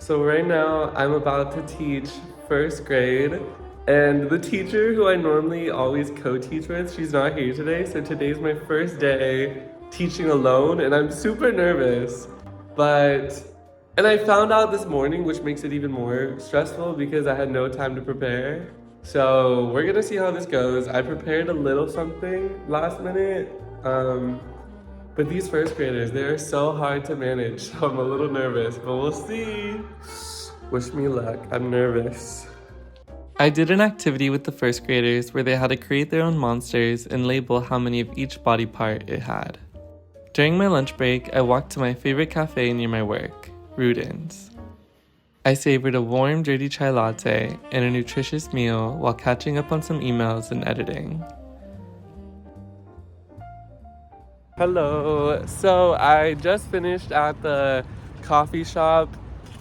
So right now I'm about to teach first grade, and the teacher who I normally always co-teach with, she's not here today, so today's my first day teaching alone and I'm super nervous. And I found out this morning, which makes it even more stressful because I had no time to prepare. So we're gonna see how this goes. I prepared a little something last minute. But these first graders, they are so hard to manage, so I'm a little nervous, but we'll see. Wish me luck, I'm nervous. I did an activity with the first graders where they had to create their own monsters and label how many of each body part it had. During my lunch break, I walked to my favorite cafe near my work, Rudin's. I savored a warm, dirty chai latte and a nutritious meal while catching up on some emails and editing. Hello. So I just finished at the coffee shop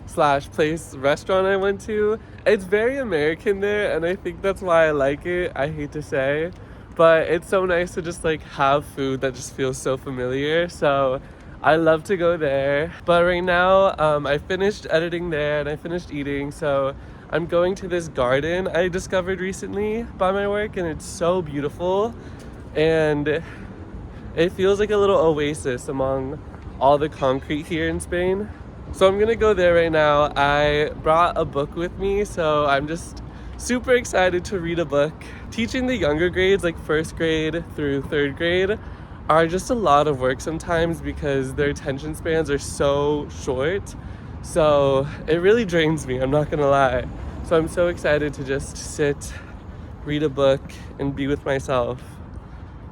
slash place restaurant I went to. It's very American there, and I think that's why I like it. I hate to say, but it's so nice to just like have food that just feels so familiar. So I love to go there. But right now, I finished editing there and I finished eating. So I'm going to this garden I discovered recently by my work, and it's so beautiful. And it feels like a little oasis among all the concrete here in Spain. So I'm gonna go there right now. I brought a book with me, so I'm just super excited to read a book. Teaching the younger grades, like first grade through third grade, are just a lot of work sometimes because their attention spans are so short. So it really drains me, I'm not gonna lie. So I'm so excited to just sit, read a book, and be with myself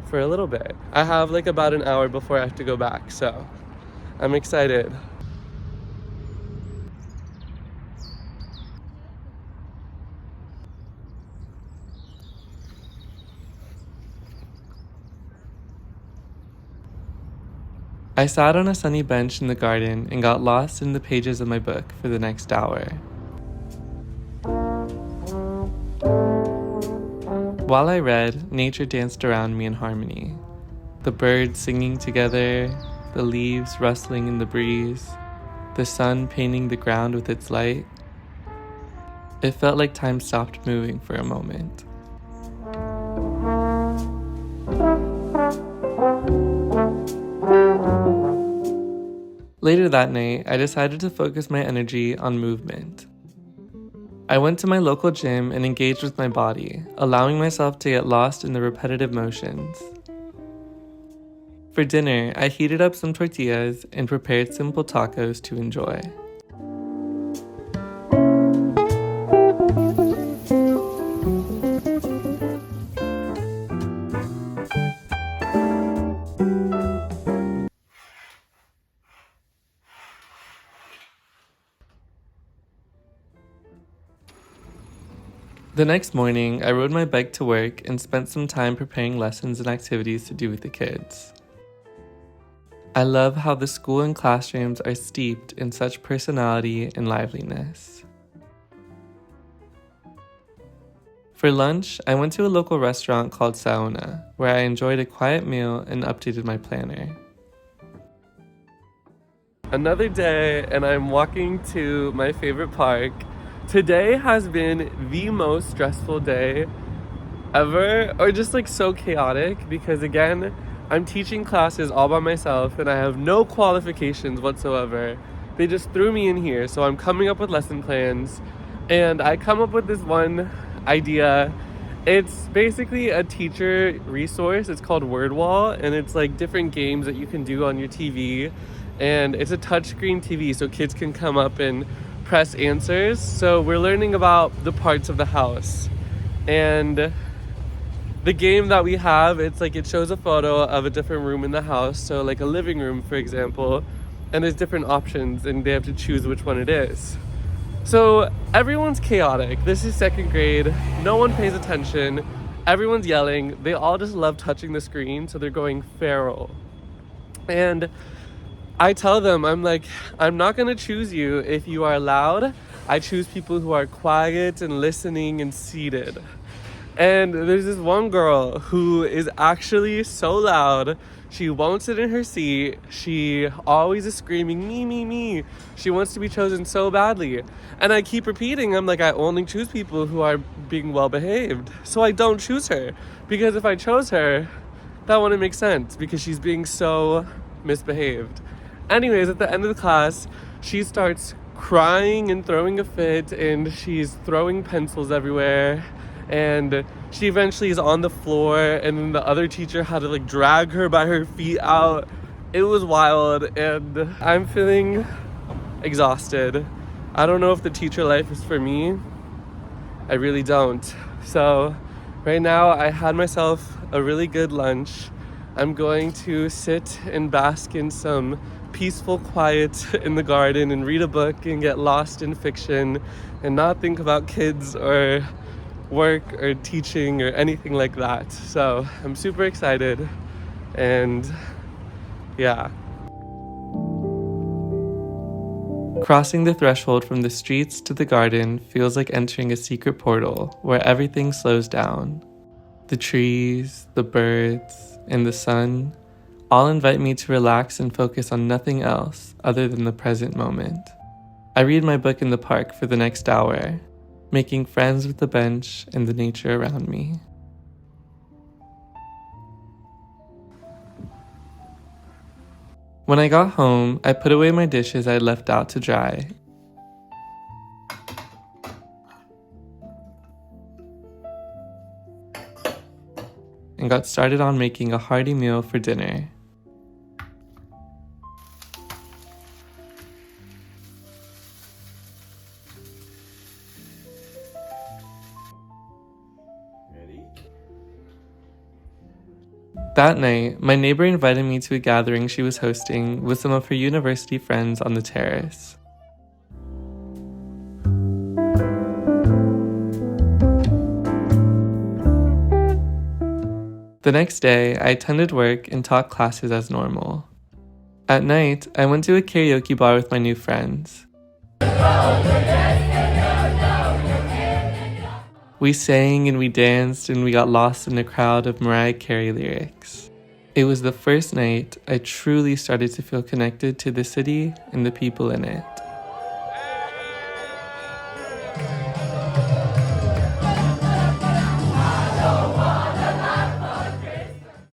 for a little bit. I have like about an hour before I have to go back, so I'm excited. I sat on a sunny bench in the garden and got lost in the pages of my book for the next hour. While I read, nature danced around me in harmony. The birds singing together, the leaves rustling in the breeze, the sun painting the ground with its light. It felt like time stopped moving for a moment. Later that night, I decided to focus my energy on movement. I went to my local gym and engaged with my body, allowing myself to get lost in the repetitive motions. For dinner, I heated up some tortillas and prepared simple tacos to enjoy. The next morning, I rode my bike to work and spent some time preparing lessons and activities to do with the kids. I love how the school and classrooms are steeped in such personality and liveliness. For lunch, I went to a local restaurant called Sauna, where I enjoyed a quiet meal and updated my planner. Another day, and I'm walking to my favorite park. Today has been the most stressful day ever, or just like so chaotic, because again, I'm teaching classes all by myself and I have no qualifications whatsoever. They just threw me in here, so I'm coming up with lesson plans, and I come up with this one idea. It's basically a teacher resource. It's called Word Wall, and it's like different games that you can do on your TV, and it's a touchscreen TV, so kids can come up and press answers. So we're learning about the parts of the house, and the game that we have, it's like it shows a photo of a different room in the house, so like a living room for example, and there's different options and they have to choose which one it is. So everyone's chaotic. This is second grade, no one pays attention, everyone's yelling, they all just love touching the screen, so they're going feral. And I tell them, I'm like, I'm not gonna choose you if you are loud. I choose people who are quiet and listening and seated. And there's this one girl who is actually so loud. She won't sit in her seat. She always is screaming, me, me, me. She wants to be chosen so badly. And I keep repeating, I'm like, I only choose people who are being well behaved. So I don't choose her. Because if I chose her, that wouldn't make sense because she's being so misbehaved. Anyways, at the end of the class, she starts crying and throwing a fit, and she's throwing pencils everywhere. And she eventually is on the floor, and then the other teacher had to like drag her by her feet out. It was wild, and I'm feeling exhausted. I don't know if the teacher life is for me. I really don't. So right now I had myself a really good lunch. I'm going to sit and bask in some peaceful quiet in the garden and read a book and get lost in fiction and not think about kids or work or teaching or anything like that. So I'm super excited, and yeah. Crossing the threshold from the streets to the garden feels like entering a secret portal where everything slows down. The trees, the birds, and the sun all invite me to relax and focus on nothing else other than the present moment. I read my book in the park for the next hour, making friends with the bench and the nature around me. When I got home, I put away my dishes I had left out to dry and got started on making a hearty meal for dinner. That night, my neighbor invited me to a gathering she was hosting with some of her university friends on the terrace. The next day, I attended work and taught classes as normal. At night, I went to a karaoke bar with my new friends. We sang and we danced and we got lost in a crowd of Mariah Carey lyrics. It was the first night I truly started to feel connected to the city and the people in it.